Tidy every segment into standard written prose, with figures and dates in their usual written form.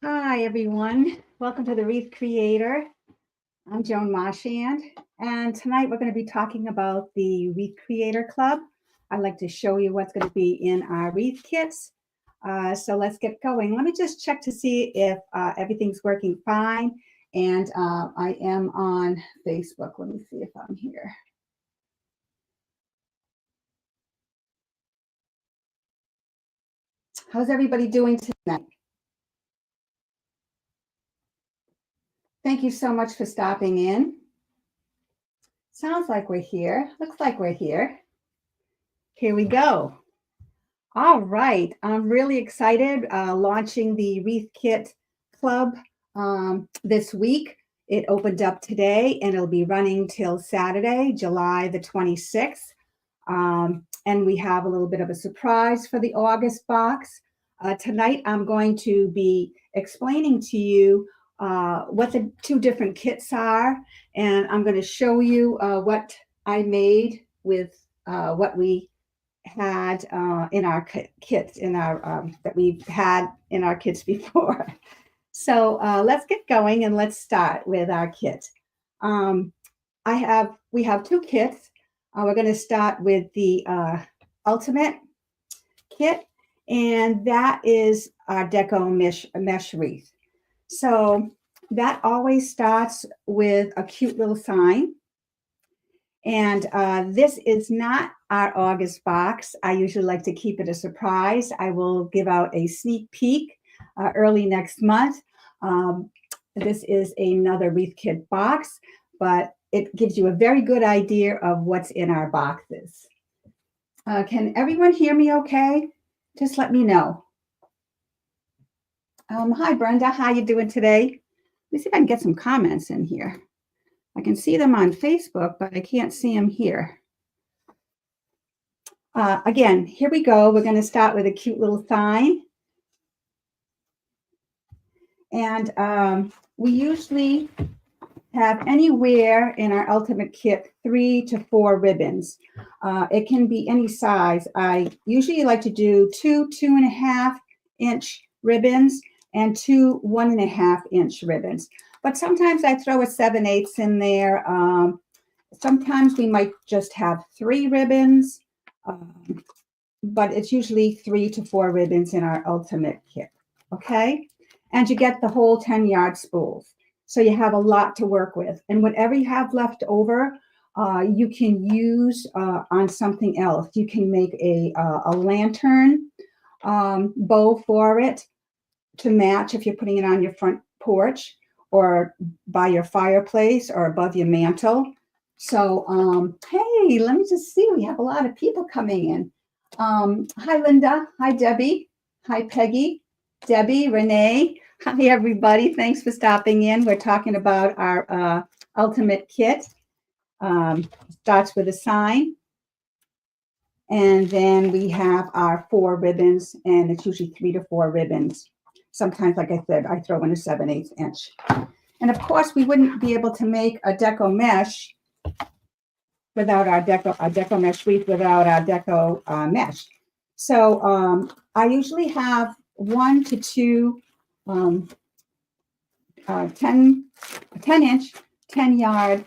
Hi, everyone. Welcome to the Wreath Creator. I'm Joan Marchand, and tonight we're going to be talking about the Wreath Creator Club. I'd like to show you what's going to be in our wreath kits. So let's get going. Let me just check to see if everything's working fine. And I am on Facebook. Let me see if I'm here. How's everybody doing tonight? Thank you so much for stopping in. Sounds like we're here. Looks like we're here. Here we go. All right. I'm really excited launching the Wreath Kit Club this week. It opened up today and it'll be running till Saturday, July the 26th. And we have a little bit of a surprise for the August box. Tonight, I'm going to be explaining to you what the two different kits are. And I'm going to show you what I made with what we had in our kits in our that we've had in our kits before. So let's get going and let's start with our kit. We have two kits. We're going to start with the Ultimate kit, and that is our Deco mesh wreath. So that always starts with a cute little sign. And this is not our August box. I usually like to keep it a surprise. I will give out a sneak peek early next month. This is another Wreath Kit box, but it gives you a very good idea of what's in our boxes. Can everyone hear me okay? Just let me know. Hi, Brenda. How you doing today? Let me see if I can get some comments in here. I can see them on Facebook, but I can't see them here. Again, here we go. We're going to start with a cute little sign. And we usually have anywhere in our Ultimate Kit 3 to 4 ribbons. It can be any size. I usually like to do 2.5 inch ribbons and 2 1.5 inch ribbons. But sometimes I throw a 7/8 in there. Sometimes we might just have 3 ribbons, but it's usually 3 to 4 ribbons in our Ultimate Kit, okay? And you get the whole 10-yard spools. So you have a lot to work with. And whatever you have left over, you can use on something else. You can make a lantern bow for it to match if you're putting it on your front porch or by your fireplace or above your mantle. So, hey, let me just see. We have a lot of people coming in. Hi, Linda. Hi, Debbie. Hi, Peggy. Debbie, Renee. Hi, everybody. Thanks for stopping in. We're talking about our Ultimate Kit. Starts with a sign. And then we have our 4 ribbons, and it's usually 3 to 4 ribbons. Sometimes, like I said, I throw in a 7/8 inch. And of course, we wouldn't be able to make a deco mesh without our deco mesh wreath without our deco mesh. So I usually have 1 to 2 10 inch, 10-yard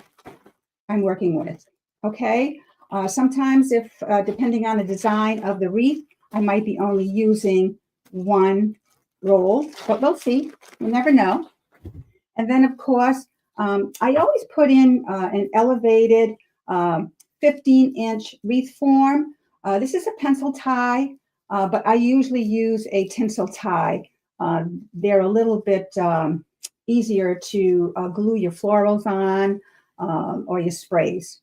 I'm working with. Okay. Sometimes if depending on the design of the wreath, I might be only using 1 roll, but we'll see. You never know. And then, of course, I always put in an elevated 15-inch wreath form. This is a pencil tie, but I usually use a tinsel tie. They're a little bit easier to glue your florals on or your sprays.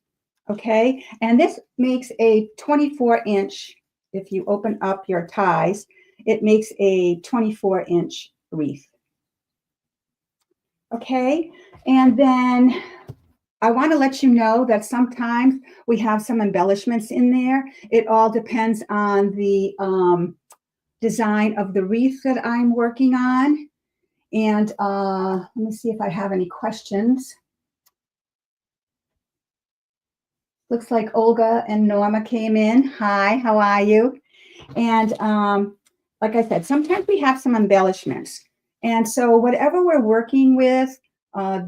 Okay, and this makes a 24-inch, if you open up your ties, it makes a 24-inch wreath. Okay, and then I want to let you know that sometimes we have some embellishments in there. It all depends on the design of the wreath that I'm working on. And let me see if I have any questions. Looks like Olga and Norma came in. Hi, how are you? And like I said, sometimes we have some embellishments. And so whatever we're working with,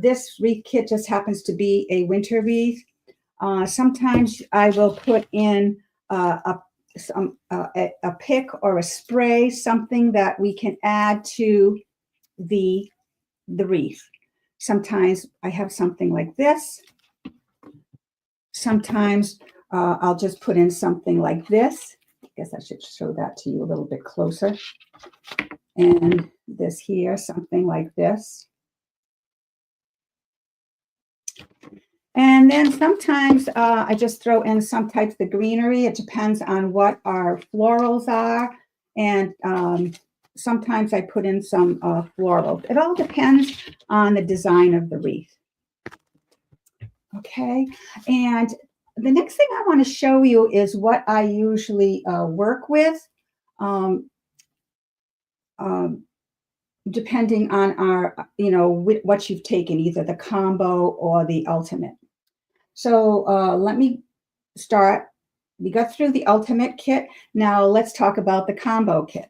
this wreath kit just happens to be a winter wreath. Sometimes I will put in a pick or a spray, something that we can add to the wreath. Sometimes I have something like this. Sometimes I'll just put in something like this. I guess I should show that to you a little bit closer. And this here, something like this. And then sometimes I just throw in some types of greenery. It depends on what our florals are. And sometimes I put in some florals. It all depends on the design of the wreath. Okay. And the next thing I want to show you is what I usually work with. Depending on our, what you've taken, either the combo or the ultimate. So let me start. We got through the ultimate kit. Now let's talk about the combo kit.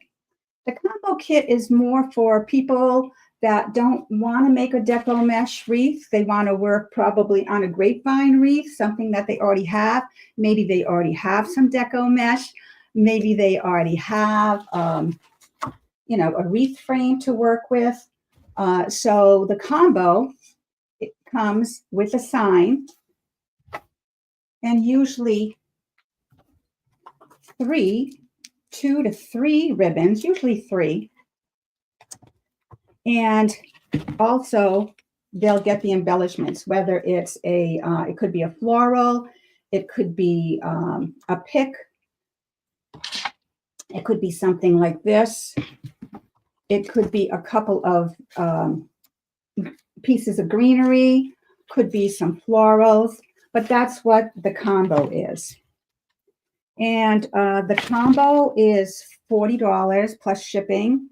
The combo kit is more for people that don't want to make a deco mesh wreath. They want to work probably on a grapevine wreath, something that they already have. Maybe they already have some deco mesh. Maybe they already have a wreath frame to work with. So the combo, it comes with a sign and usually 2 to 3 ribbons, usually 3. And also they'll get the embellishments, whether it's it could be a floral, it could be a pick, it could be something like this. It could be a couple of pieces of greenery, could be some florals, but that's what the combo is. And the combo is $40 plus shipping.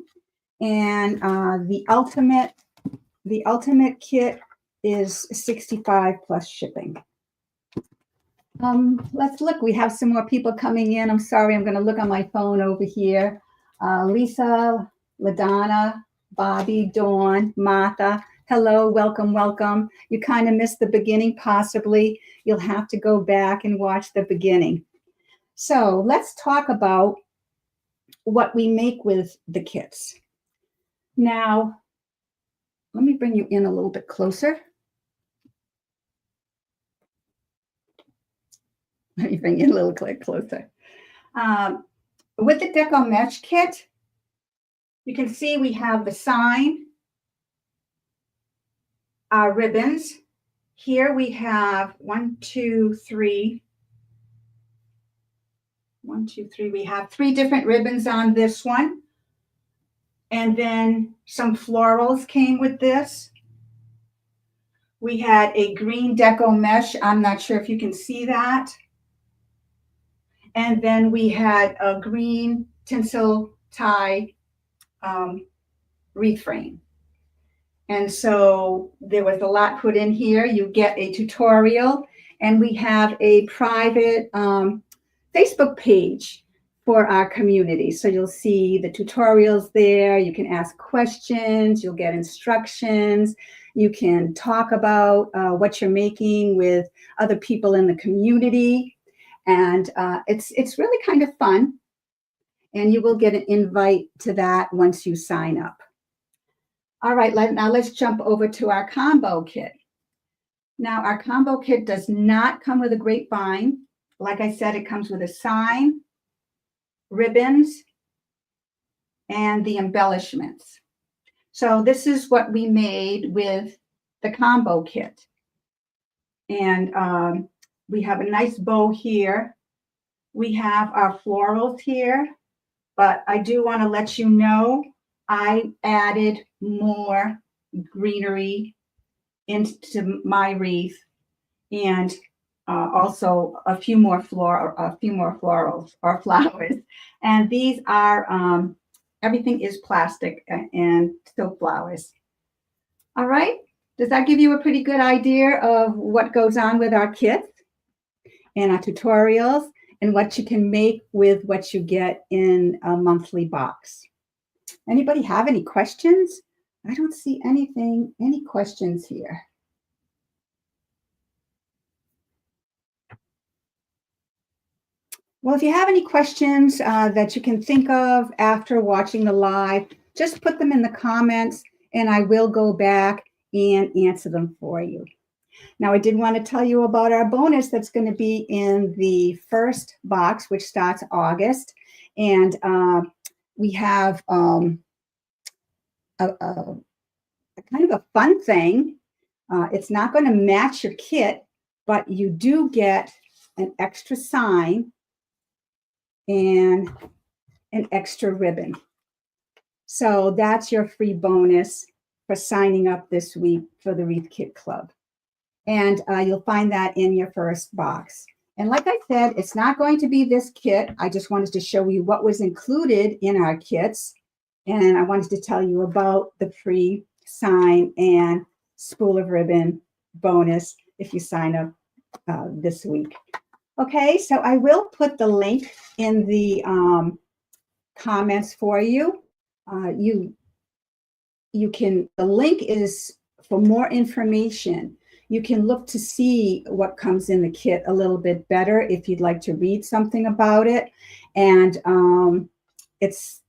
And the ultimate kit is $65 plus shipping. Let's look. We have some more people coming in. I'm sorry, I'm going to look on my phone over here. Lisa, LaDonna, Bobby, Dawn, Martha. Hello, welcome, welcome. You kind of missed the beginning, possibly. You'll have to go back and watch the beginning. So let's talk about what we make with the kits. Now, let me bring you in a little bit closer. Let me bring you in a little bit closer. With the Deco Mesh kit, you can see we have the sign, our ribbons. Here we have 1, 2, 3. 1, 2, 3. We have 3 different ribbons on this one. And then some florals came with this. We had a green deco mesh. I'm not sure if you can see that. And then we had a green tinsel tie wreath frame. And so there was a lot put in here. You get a tutorial, and we have a private Facebook page for our community. So you'll see the tutorials there. You can ask questions. You'll get instructions. You can talk about what you're making with other people in the community. And it's really kind of fun. And you will get an invite to that once you sign up. All right, now let's jump over to our combo kit. Now, our combo kit does not come with a grapevine. Like I said, it comes with a sign, ribbons, and the embellishments. So this is what we made with the combo kit. And we have a nice bow here. We have our florals here, but I do want to let you know I added more greenery into my wreath, and also a few more florals or flowers. And these are everything is plastic and still flowers. All right. Does that give you a pretty good idea of what goes on with our kits and our tutorials and what you can make with what you get in a monthly box? Anybody have any questions? I don't see anything, any questions here. Well, if you have any questions that you can think of after watching the live, just put them in the comments and I will go back and answer them for you. Now, I did want to tell you about our bonus that's going to be in the first box, which starts August. And we have a kind of a fun thing. It's not going to match your kit, but you do get an extra sign and an extra ribbon. So that's your free bonus for signing up this week for the Wreath Kit Club. And you'll find that in your first box. And like I said, it's not going to be this kit. I just wanted to show you what was included in our kits. And I wanted to tell you about the free sign and spool of ribbon bonus if you sign up this week. Okay, so I will put the link in the comments for you. You can, the link is for more information. You can look to see what comes in the kit a little bit better if you'd like to read something about it. And it's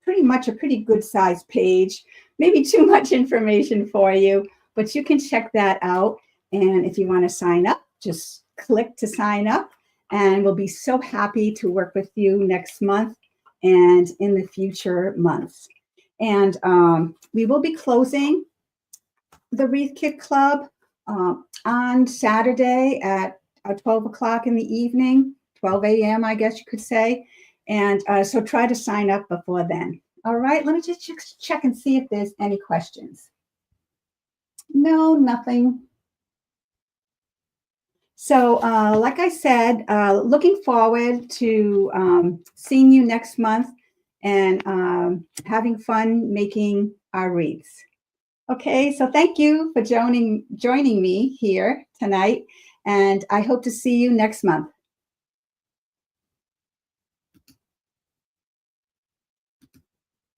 pretty much a pretty good sized page, maybe too much information for you, but you can check that out. And if you want to sign up, just click to sign up and we'll be so happy to work with you next month and in the future months. And we will be closing the Wreath Kit Club on Saturday at 12 o'clock in the evening, 12 a.m., I guess you could say. And so try to sign up before then. All right, let me just check and see if there's any questions. No, nothing. So like I said, looking forward to seeing you next month and having fun making our wreaths. Okay, so thank you for joining me here tonight, and I hope to see you next month.